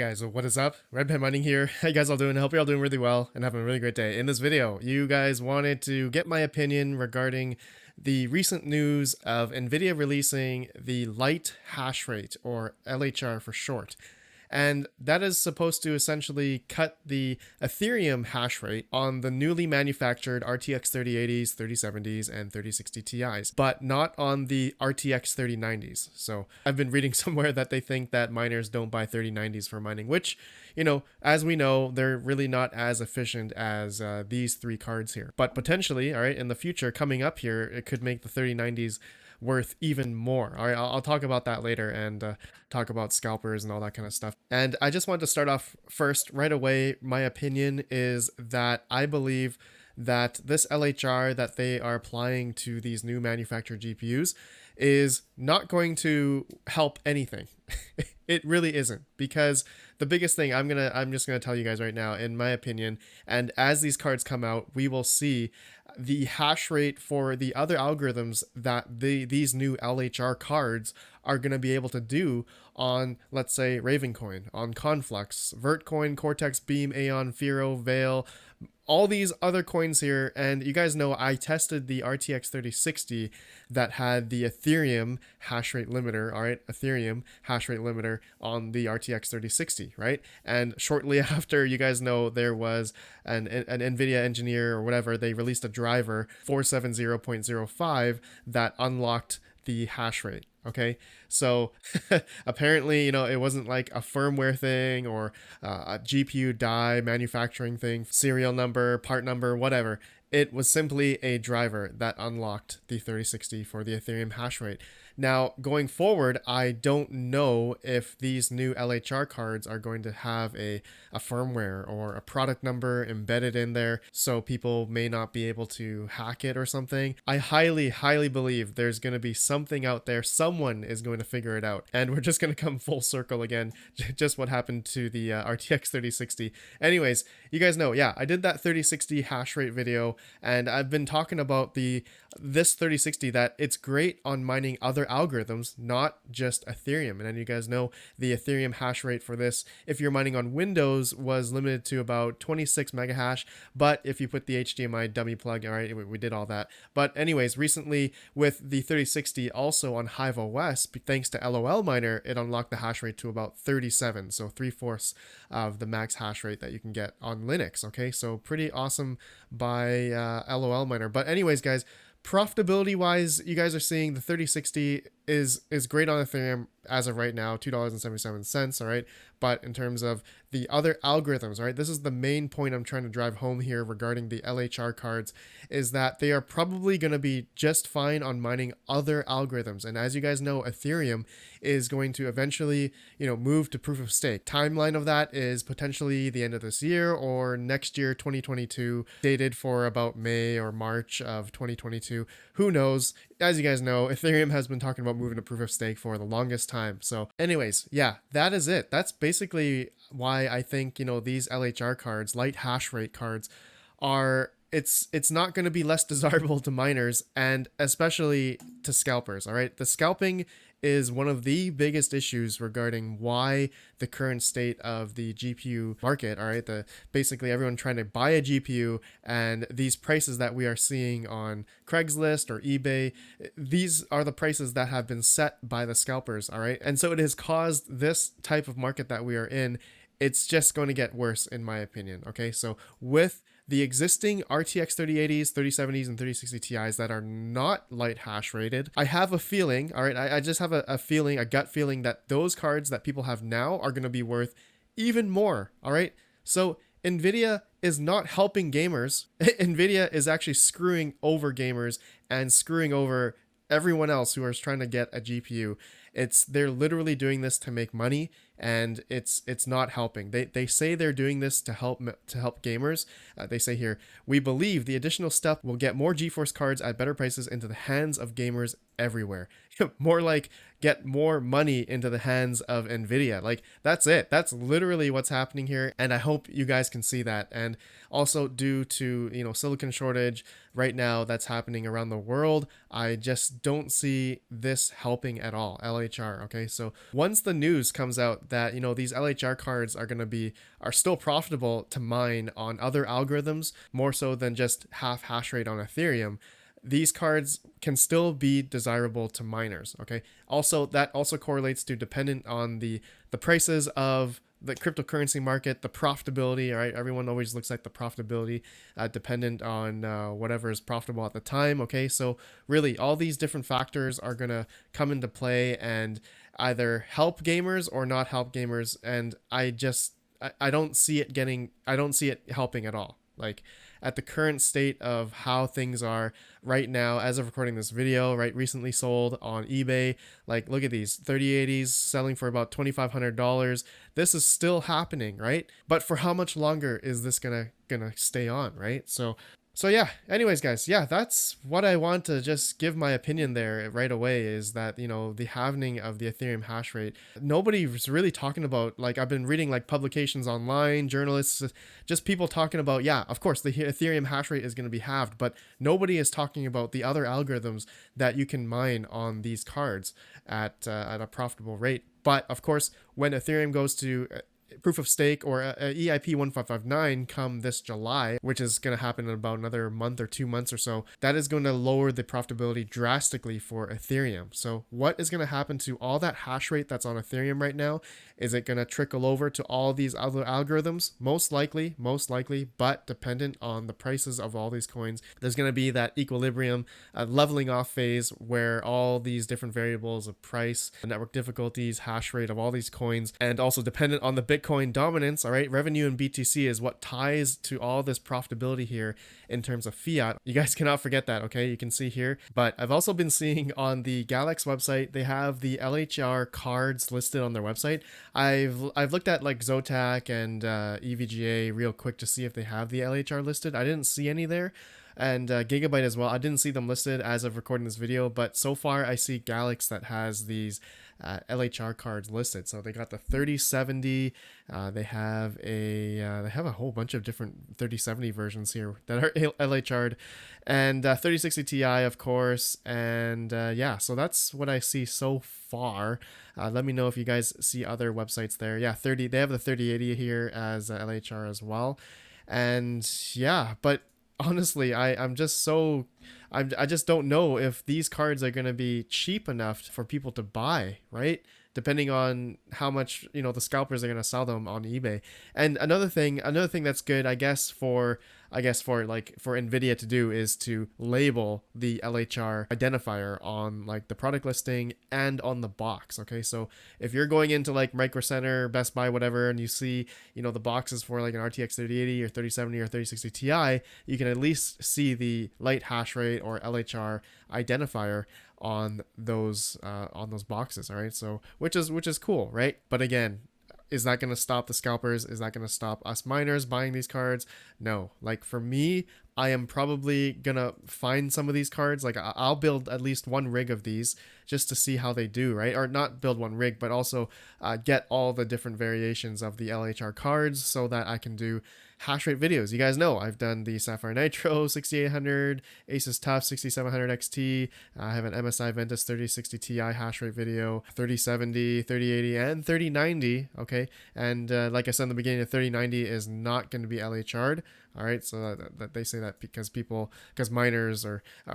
guys, what is up? RedPandaMining here. How you guys all doing? I hope you're all doing really well and having a really great day. In this video, you guys wanted to get my opinion regarding the recent news of Nvidia releasing the Lite hash rate, or LHR for short. And that is supposed to essentially cut the Ethereum hash rate on the newly manufactured RTX 3080s, 3070s, and 3060 Ti's, but not on the RTX 3090s. So I've been reading somewhere that they think that miners don't buy 3090s for mining, which, you know, as we know, they're really not as efficient as these three cards here. But potentially, all right, in the future, coming up here, it could make the 3090s worth even more. All right, I'll talk about that later and talk about scalpers and all that kind of stuff. And I just wanted to start off first right away. My opinion is that I believe that this LHR that they are applying to these new manufactured GPUs is not going to help anything. It really isn't, because the biggest thing I'm just gonna tell you guys right now, in my opinion, and as these cards come out, we will see the hash rate for the other algorithms that these new LHR cards are going to be able to do on, let's say, Ravencoin, on Conflux, Vertcoin, Cortex, Beam, Aeon, Firo, Veil, all these other coins here. And you guys know I tested the RTX 3060 that had the Ethereum hash rate limiter, all right, Ethereum hash rate limiter on the RTX 3060, right? And shortly after, you guys know there was an Nvidia engineer or whatever, they released a driver 470.05 that unlocked the hash rate. Okay, so apparently, you know, it wasn't like a firmware thing or a GPU die manufacturing thing, serial number, part number, whatever. It was simply a driver that unlocked the 3060 for the Ethereum hash rate. Now, going forward, I don't know if these new LHR cards are going to have a firmware or a product number embedded in there, so people may not be able to hack it or something. I highly, highly believe there's going to be something out there. Someone is going to figure it out, and we're just going to come full circle again, just what happened to the RTX 3060. Anyways, you guys know, yeah, I did that 3060 hash rate video, and I've been talking about this 3060 that it's great on mining other algorithms, not just Ethereum. And then you guys know the Ethereum hash rate for this, if you're mining on Windows, was limited to about 26 megahash. But if you put the HDMI dummy plug, all right, we did all that. But anyways, recently with the 3060 also on Hive OS, thanks to LOL Miner, it unlocked the hash rate to about 37, so 3/4 of the max hash rate that you can get on Linux. Okay, so pretty awesome by LOL Miner. But anyways, guys, profitability wise, you guys are seeing the 3060 is great on Ethereum as of right now, $2.77, all right? But in terms of the other algorithms, all right, this is the main point I'm trying to drive home here regarding the LHR cards, is that they are probably going to be just fine on mining other algorithms. And as you guys know, Ethereum is going to eventually, you know, move to proof of stake. Timeline of that is potentially the end of this year or next year, 2022, dated for about May or March of 2022. Who knows? As you guys know, Ethereum has been talking about moving to proof of stake for the longest time. So anyways, yeah, that is it. That's basically why I think, you know, these LHR cards, light hash rate cards, are it's not going to be less desirable to miners, and especially to scalpers. All right, the scalping is one of the biggest issues regarding why the current state of the GPU market, all right, basically everyone trying to buy a GPU, and these prices that we are seeing on Craigslist or eBay, these are the prices that have been set by the scalpers, all right? And so it has caused this type of market that we are in. It's just going to get worse, in my opinion. Okay, so with the existing RTX 3080s, 3070s, and 3060 Ti's that are not light hash rated, I have a feeling, all right, I just have a feeling, a gut feeling, that those cards that people have now are going to be worth even more, all right? So Nvidia is not helping gamers. Nvidia is actually screwing over gamers and screwing over everyone else who is trying to get a GPU. They're literally doing this to make money, and it's not helping. They say they're doing this to help gamers. They say here, we believe the additional step will get more GeForce cards at better prices into the hands of gamers everywhere. More like get more money into the hands of Nvidia. Like, that's it. That's literally what's happening here, and I hope you guys can see that. And also, due to, you know, silicon shortage right now that's happening around the world, I just don't see this helping at all. LHR. Okay, so once the news comes out that, these LHR cards are still profitable to mine on other algorithms, more so than just half hash rate on Ethereum. These cards can still be desirable to miners. Okay. Also, that also correlates to dependent on the prices of the cryptocurrency market, the profitability. All right, everyone always looks at the profitability, dependent on whatever is profitable at the time. Okay, so really, all these different factors are gonna come into play and either help gamers or not help gamers. And I don't see it I don't see it helping at all. Like, at the current state of how things are right now, as of recording this video, right, recently sold on eBay. Like, look at these 3080s selling for about $2,500. This is still happening, right? But for how much longer is this gonna stay on, right? So yeah, anyways, guys, yeah, that's what I want to just give my opinion there right away, is that, the halving of the Ethereum hash rate, nobody's really talking about. Like, I've been reading like publications online, journalists, just people talking about, yeah, of course, the Ethereum hash rate is going to be halved, but nobody is talking about the other algorithms that you can mine on these cards at a profitable rate. But of course, when Ethereum goes to proof of stake or EIP 1559 come this July, which is going to happen in about another month or 2 months or so, that is going to lower the profitability drastically for Ethereum. So what is going to happen to all that hash rate that's on Ethereum right now? Is it going to trickle over to all these other algorithms? Most likely, but dependent on the prices of all these coins. There's going to be that equilibrium, leveling off phase where all these different variables of price, network difficulties, hash rate of all these coins, and also dependent on the Bitcoin dominance, all right, revenue in BTC is what ties to all this profitability here in terms of fiat. You guys cannot forget that, okay? You can see here. But I've also been seeing on the Galax website, they have the LHR cards listed on their website. I've looked at like Zotac and EVGA real quick to see if they have the LHR listed. I didn't see any there. And Gigabyte as well. I didn't see them listed as of recording this video, but so far I see Galax that has these LHR cards listed. So they got the 3070. They have a whole bunch of different 3070 versions here that are LHR'd, and 3060 Ti, of course. And yeah, so that's what I see so far. Let me know if you guys see other websites there. Yeah, they have the 3080 here as LHR as well. And yeah, but honestly, I just don't know if these cards are going to be cheap enough for people to buy, right? Depending on how much, the scalpers are going to sell them on eBay. And another thing that's good, I guess for Nvidia to do is to label the LHR identifier on like the product listing and on the box. Okay, so if you're going into like Micro Center, Best Buy, whatever, and you see the boxes for like an RTX 3080 or 3070 or 3060 Ti, you can at least see the Lite hash rate or LHR identifier on those boxes. All right, so which is cool, right? But again, is that going to stop the scalpers? Is that going to stop us miners buying these cards? No. Like, for me, I am probably going to find some of these cards. Like, I'll build at least one rig of these just to see how they do, right? Or not build one rig, but also get all the different variations of the LHR cards so that I can do hash rate videos. You guys know I've done the Sapphire Nitro 6800, Asus TUF 6700 XT. I have an MSI Ventus 3060 Ti hash rate video, 3070, 3080, and 3090. Okay, and like I said in the beginning, the 3090 is not going to be LHR'd. All right, so that they say that because miners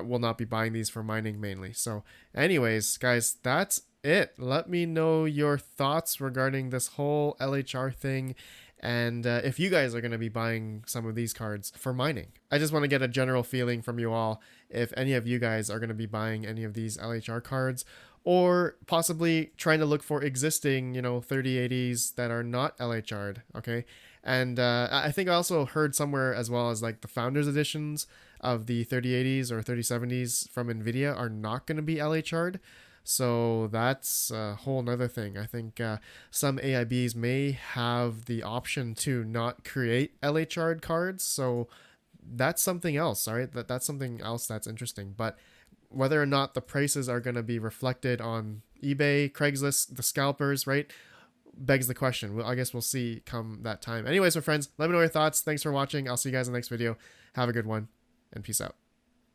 will not be buying these for mining mainly. So anyways, guys, that's it. Let me know your thoughts regarding this whole LHR thing, and if you guys are going to be buying some of these cards for mining. I just want to get a general feeling from you all if any of you guys are going to be buying any of these LHR cards, or possibly trying to look for existing 3080s that are not LHR'd. Okay, and I think I also heard somewhere as well as like the founders editions of the 3080s or 3070s from Nvidia are not going to be LHR'd. So that's a whole nother thing. I think some AIBs may have the option to not create LHR cards. So that's something else. All right, that's something else that's interesting. But whether or not the prices are going to be reflected on eBay, Craigslist, the scalpers, right, begs the question. Well, I guess we'll see come that time. Anyways, my friends, let me know your thoughts. Thanks for watching. I'll see you guys in the next video. Have a good one, and peace out.